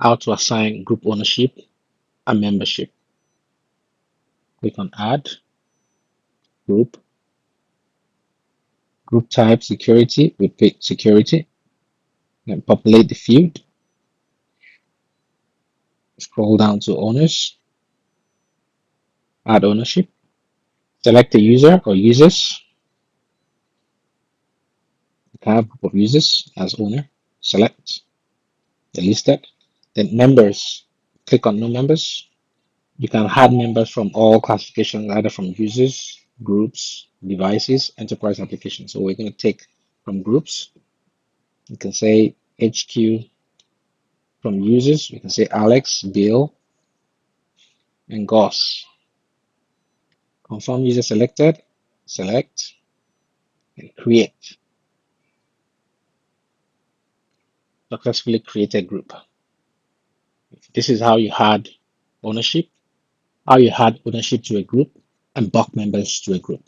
how to assign group ownership and membership. Click on Add, Group, Group Type Security, we pick Security, then populate the field, scroll down to Owners, Add Ownership, select a user or users, have group of users as owner, select the listed, then members, click on New Members. You can add members from all classifications, either from users, groups, devices, enterprise applications. So we're going to take from groups. You can say HQ. From users, we can say Alex, Bill, and Goss. Confirm user selected, select, and create. Successfully created group. This is how you add ownership, how you add ownership to a group and bulk members to a group.